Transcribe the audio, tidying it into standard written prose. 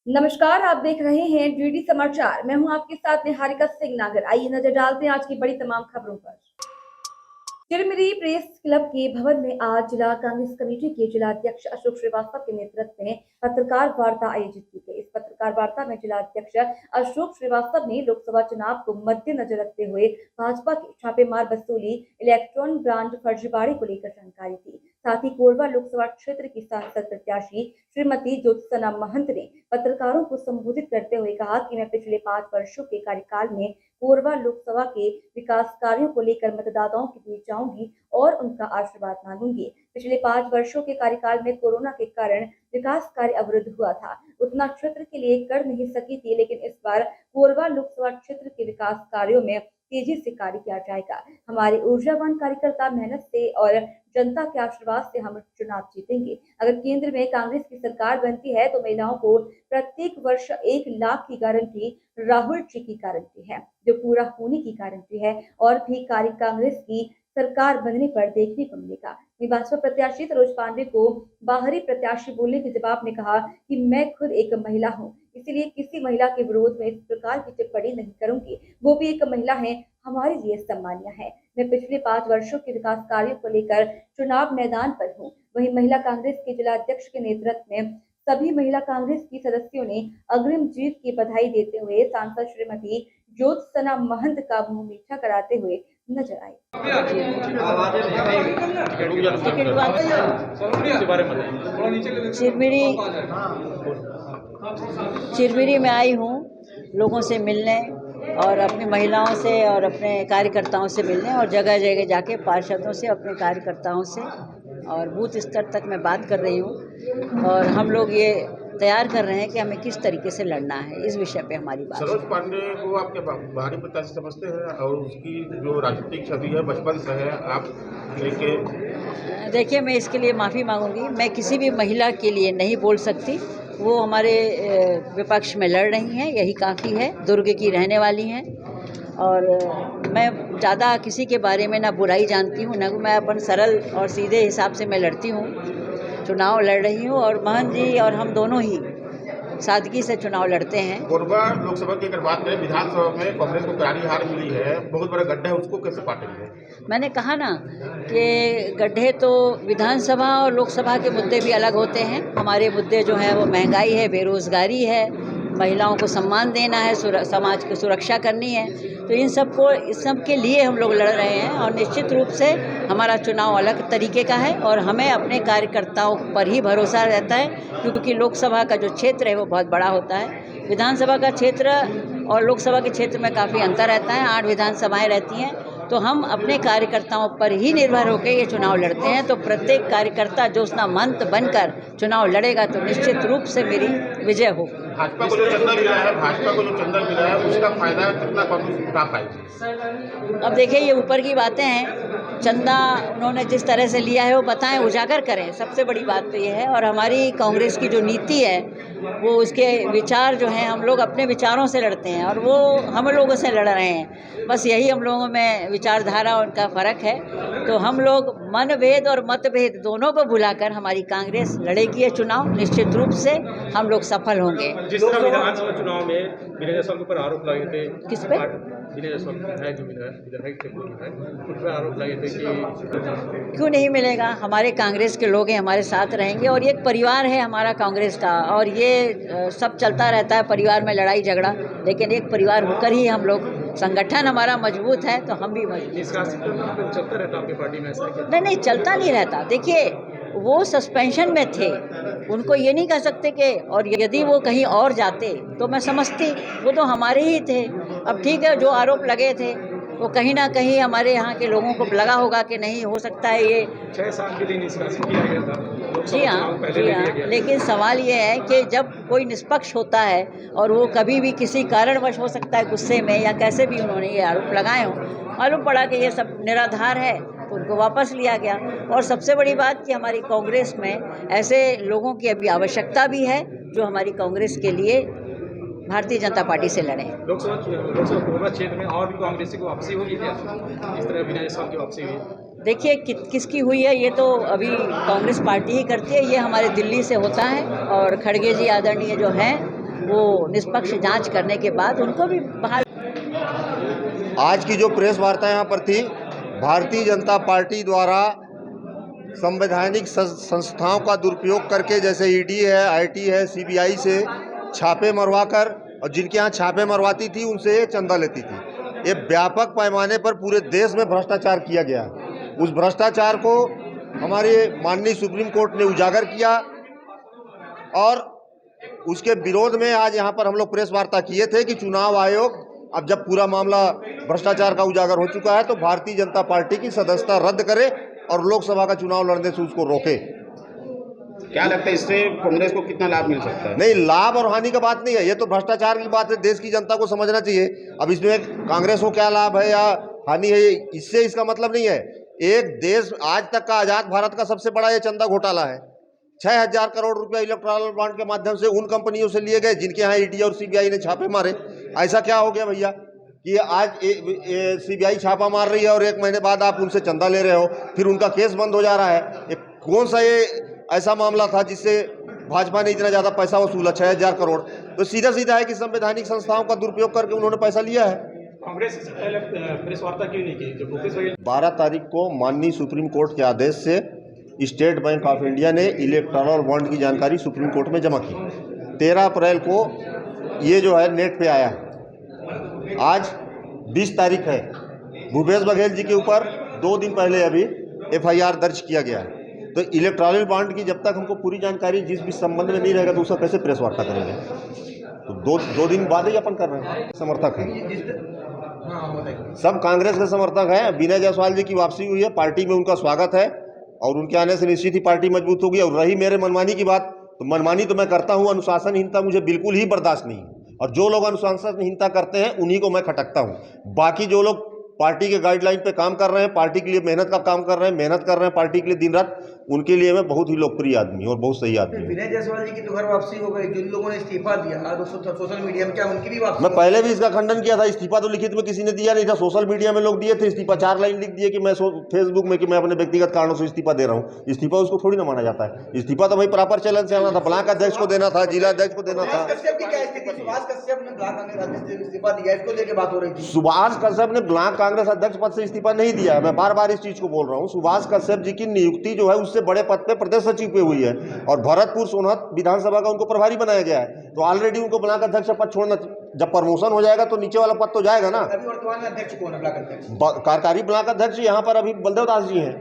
नमस्कार, आप देख रहे हैं डीडी समाचार। मैं हूं आपके साथ निहारिका सिंह नागर। आइए नजर डालते हैं आज की बड़ी तमाम खबरों पर। चिरमिरी प्रेस क्लब के भवन में आज जिला कांग्रेस कमेटी के जिला अध्यक्ष अशोक श्रीवास्तव के नेतृत्व में पत्रकार वार्ता आयोजित की गई। इस पत्रकार वार्ता में जिला अध्यक्ष अशोक श्रीवास्तव ने लोकसभा चुनाव को मद्देनजर रखते हुए भाजपा की छापेमार वसूली, इलेक्ट्रॉन ब्रांड फर्जीवाड़े को लेकर जानकारी दी। साथ ही कोरबा लोकसभा क्षेत्र की सांसद प्रत्याशी श्रीमती ज्योत्सना महंत ने पत्रकारों को संबोधित करते हुए कहा कि मैं पिछले 5 वर्षों के कार्यकाल में कोरबा लोकसभा के विकास कार्यों को लेकर मतदाताओं के बीच जाऊंगी और उनका आशीर्वाद मांगूंगी। पिछले 5 वर्षों के कार्यकाल में कोरोना के कारण विकास कार्य अवरुद्ध हुआ था, उतना क्षेत्र के लिए कर नहीं सकी थी, लेकिन इस बार कोरबा लोकसभा क्षेत्र के विकास कार्यों में तेजी से कार्य किया जाएगा। हमारे ऊर्जावान कार्यकर्ता मेहनत से और जनता के आशीर्वाद से हम चुनाव जीतेंगे। अगर केंद्र में कांग्रेस की सरकार बनती है तो महिलाओं को प्रत्येक वर्ष 1 लाख की गारंटी राहुल जी की गारंटी है, जो पूरा होने की गारंटी है और भी कार्य कांग्रेस की सरकार बनने पर देखने को मिलेगा। भाजपा प्रत्याशी सरोज पांडे को बाहरी प्रत्याशी बोलने के जवाब में कहा कि मैं खुद एक महिला हूं, इसलिए किसी महिला के विरोध में इस प्रकार की टिप्पणी नहीं करूंगी। वो भी एक महिला है, हमारे लिए सम्मान्य है। मैं पिछले 5 वर्षों के विकास कार्यों को लेकर चुनाव मैदान पर हूँ। वहीं महिला कांग्रेस के जिला अध्यक्ष के नेतृत्व में सभी महिला कांग्रेस की सदस्यों ने अग्रिम जीत की बधाई देते हुए सांसद श्रीमती ज्योत्सना महंत का मुंह मीठा कराते हुए नजर आई। चिरमिरी चिरमिरी में आई हूँ लोगों से मिलने और अपनी महिलाओं से और अपने कार्यकर्ताओं से मिलने और जगह जगह जाके पार्षदों से, अपने कार्यकर्ताओं से और बूथ स्तर तक मैं बात कर रही हूँ। और हम लोग ये तैयार कर रहे हैं कि हमें किस तरीके से लड़ना है, इस विषय पे हमारी बात। सरोज पांडे को आपके बाहरी प्रत्याशी समझते हैं और उसकी जो राजनीतिक छवि है बचपन से है, आप लेके देखिए, मैं इसके लिए माफ़ी मांगूंगी। मैं किसी भी महिला के लिए नहीं बोल सकती। वो हमारे विपक्ष में लड़ रही हैं, यही काफ़ी है। दुर्ग की रहने वाली हैं और मैं ज़्यादा किसी के बारे में ना बुराई जानती हूँ, ना मैं अपन सरल और सीधे हिसाब से मैं लड़ती हूँ, चुनाव लड़ रही हूँ। और महन जी और हम दोनों ही सादगी से चुनाव लड़ते हैं। कोरबा लोकसभा की अगर बात करें, विधानसभा में कांग्रेस को करारी हार मिली है, बहुत बड़ा गड्ढा है, उसको कैसे पाटेंगे? मैंने कहा ना कि गड्ढे तो विधानसभा और लोकसभा के मुद्दे भी अलग होते हैं। हमारे मुद्दे जो हैं वो महंगाई है, बेरोजगारी है, महिलाओं को सम्मान देना है, समाज की सुरक्षा करनी है। तो इस सब के लिए हम लोग लड़ रहे हैं और निश्चित रूप से हमारा चुनाव अलग तरीके का है और हमें अपने कार्यकर्ताओं पर ही भरोसा रहता है, क्योंकि लोकसभा का जो क्षेत्र है वो बहुत बड़ा होता है। विधानसभा का क्षेत्र और लोकसभा के क्षेत्र में काफ़ी अंतर रहता है, 8 विधानसभाएं रहती हैं। तो हम अपने कार्यकर्ताओं पर ही निर्भर होकर ये चुनाव लड़ते हैं। तो प्रत्येक कार्यकर्ता ज्योत्सना महंत बनकर चुनाव लड़ेगा तो निश्चित रूप से मेरी विजय होगी। भाजपा को जो चंदा मिला है उसका फायदा कितना कांग्रेस उठा पाएगी? अब देखिए, ये ऊपर की बातें हैं। चंदा उन्होंने जिस तरह से लिया है वो बताएं, उजागर करें। सबसे बड़ी बात तो ये है। और हमारी कांग्रेस की जो नीति है वो, उसके विचार जो हैं, हम लोग अपने विचारों से लड़ते हैं और वो हम लोगों से लड़ रहे हैं। बस यही हम लोगों में विचारधारा उनका फ़र्क है। तो हम लोग मनभेद और मतभेद दोनों को भुलाकर हमारी कांग्रेस लड़ेगी ये चुनाव। निश्चित रूप से हम लोग सफल होंगे। जिस तरह विधानसभा चुनाव में विनय जायसवाल के ऊपर आरोप लगे थे, किस पे? विनय जायसवाल विधायक जो विधायक थे उन पर आरोप लगे थे कि क्यों नहीं मिलेगा। हमारे कांग्रेस के लोग हैं, हमारे साथ रहेंगे और ये एक परिवार है हमारा कांग्रेस का। और ये सब चलता रहता है, परिवार में लड़ाई झगड़ा, लेकिन एक परिवार होकर ही हम लोग, संगठन हमारा मजबूत है तो हम भी मजबूत। चलता रहता आपकी पार्टी में ऐसा? नहीं, चलता नहीं रहता। देखिए, वो सस्पेंशन में थे, उनको ये नहीं कह सकते कि, और यदि वो कहीं और जाते तो मैं समझती, वो तो हमारे ही थे। अब ठीक है, जो आरोप लगे थे वो कहीं ना कहीं हमारे यहाँ के लोगों को लगा होगा कि नहीं हो सकता है ये 6 साल के लिए निष्कासित किया गया था। जी हाँ। लेकिन सवाल ये है कि जब कोई निष्पक्ष होता है और वो कभी भी किसी कारणवश, हो सकता है गुस्से में या कैसे भी उन्होंने ये आरोप लगाए हों, मालूम पड़ा कि ये सब निराधार है तो उनको वापस लिया गया। और सबसे बड़ी बात कि हमारी कांग्रेस में ऐसे लोगों की अभी आवश्यकता भी है जो हमारी कांग्रेस के लिए भारतीय जनता पार्टी से लड़े। लोकसभा कोरबा क्षेत्र में और भी कांग्रेस की वापसी होगी क्या, इस तरह विनय जायसवाल की वापसी हुई? देखिए, किसकी हुई है ये तो अभी कांग्रेस पार्टी ही करती है। ये हमारे दिल्ली से होता है और खड़गे जी आदरणीय जो हैं वो निष्पक्ष जांच करने के बाद उनको भी बहाल। आज की जो प्रेस वार्ता यहाँ पर थी, भारतीय जनता पार्टी द्वारा संवैधानिक संस्थाओं का दुरुपयोग करके, जैसे ईडी है, आईटी है, सीबीआई से छापे मरवा कर, और जिनके यहाँ छापे मरवाती थी उनसे ये चंदा लेती थी। ये व्यापक पैमाने पर पूरे देश में भ्रष्टाचार किया गया। उस भ्रष्टाचार को हमारे माननीय सुप्रीम कोर्ट ने उजागर किया और उसके विरोध में आज यहाँ पर हम लोग प्रेस वार्ता किए थे कि चुनाव आयोग अब जब पूरा मामला भ्रष्टाचार का उजागर हो चुका है तो भारतीय जनता पार्टी की सदस्यता रद्द करे और लोकसभा का चुनाव लड़ने से उसको रोके। क्या लगता है इससे कांग्रेस को कितना लाभ मिल सकता है? नहीं, लाभ और हानि का बात नहीं है, ये तो भ्रष्टाचार की बात है, देश की जनता को समझना चाहिए। अब इसमें कांग्रेस को क्या लाभ है या हानि है, इससे इसका मतलब नहीं है। एक देश, आज तक का आजाद भारत का सबसे बड़ा ये चंदा घोटाला है। 6000 करोड़ रुपया इलेक्टोरल बॉन्ड के माध्यम से उन कंपनियों से लिए गए जिनके यहाँ ईडी और सीबीआई ने छापे मारे। ऐसा क्या हो गया भैया कि आज सीबीआई छापा मार रही है और 1 महीने बाद आप उनसे चंदा ले रहे हो, फिर उनका केस बंद हो जा रहा है। कौन सा ये ऐसा मामला था जिससे भाजपा ने इतना ज़्यादा पैसा वसूला, 6000 करोड़? तो सीधा सीधा है कि संवैधानिक संस्थाओं का दुरुपयोग करके उन्होंने पैसा लिया है। कांग्रेस इससे पहले प्रेस वार्ता क्यों नहीं की? जो भूपेश बघेल 12 तारीख को माननीय सुप्रीम कोर्ट के आदेश से स्टेट बैंक ऑफ इंडिया ने इलेक्टोरल बॉन्ड की जानकारी सुप्रीम कोर्ट में जमा की। 13 अप्रैल को ये जो है नेट पे आया है। आज 20 तारीख है। भूपेश बघेल जी के ऊपर 2 दिन पहले अभी FIR दर्ज किया गया है। तो इलेक्टोरल बॉन्ड की जब तक हमको पूरी जानकारी जिस भी संबंध में नहीं रहेगा तो उसका कैसे प्रेस वार्ता करेंगे? तो दो दिन बाद ही अपन कर रहे हैं। समर्थक हैं, सब कांग्रेस के समर्थक हैं। विनय जायसवाल जी की वापसी हुई है, पार्टी में उनका स्वागत है और उनके आने से निश्चित ही पार्टी मजबूत होगी। और रही मेरे मनमानी की बात, तो मनमानी तो मैं करता हूं, अनुशासनहीनता मुझे बिल्कुल ही बर्दाश्त नहीं है। और जो लोग अनुशासनहीनता करते हैं उन्हीं को मैं खटकता हूं। बाकी जो लोग पार्टी के गाइडलाइन पे काम कर रहे हैं, पार्टी के लिए मेहनत कर रहे हैं पार्टी के लिए दिन रात, उनके लिए मैं बहुत ही लोकप्रिय आदमी और बहुत सही आदमी हूं। विनय जायसवाल जी की तो घर वापसी हो गई, जिन लोगों ने इस्तीफा दिया सोशल मीडिया में, क्या उनकी भी वापसी? मैं पहले भी इसका खंडन किया था। इस्तीफा तो लिखित में किसी ने दिया नहीं था, सोशल मीडिया में लोग दिए थे इस्तीफा। 4 लाइन लिख दिए कि मैं फेसबुक में कि मैं अपने व्यक्तिगत कारणों से इस्तीफा दे रहा हूँ। इस्तीफा उसको थोड़ी ना माना जाता है। इस्तीफा तो भाई प्रॉपर चलन से आना था, ब्लॉक अध्यक्ष को देना था, जिला अध्यक्ष को देना था। सुभाष कश्यप ने ब्लॉक कांग्रेस अध्यक्ष से इस्तीफा दिया, इसको लेकर बात हो रही थी। सुभाष कश्यप ने ब्लॉक कांग्रेस अध्यक्ष पद से इस्तीफा नहीं दिया। मैं बार बार इस चीज को बोल रहा हूँ। सुभाष कश्यप जी की नियुक्ति जो है उससे बड़े पद पे प्रदेश सचिव पे हुई है और भरतपुर सोनहत विधानसभा का उनको प्रभारी बनाया गया है। तो ऑलरेडी उनको ब्लॉक अध्यक्ष पद छोड़ना, जब प्रमोशन हो जाएगा तो नीचे वाला पद तो जाएगा ना। अभी वर्तमान में अध्यक्ष कौन है ब्लॉक अध्यक्ष? कार्यकारी ब्लॉक अध्यक्ष यहाँ पर अभी बलदेव दास जी हैं।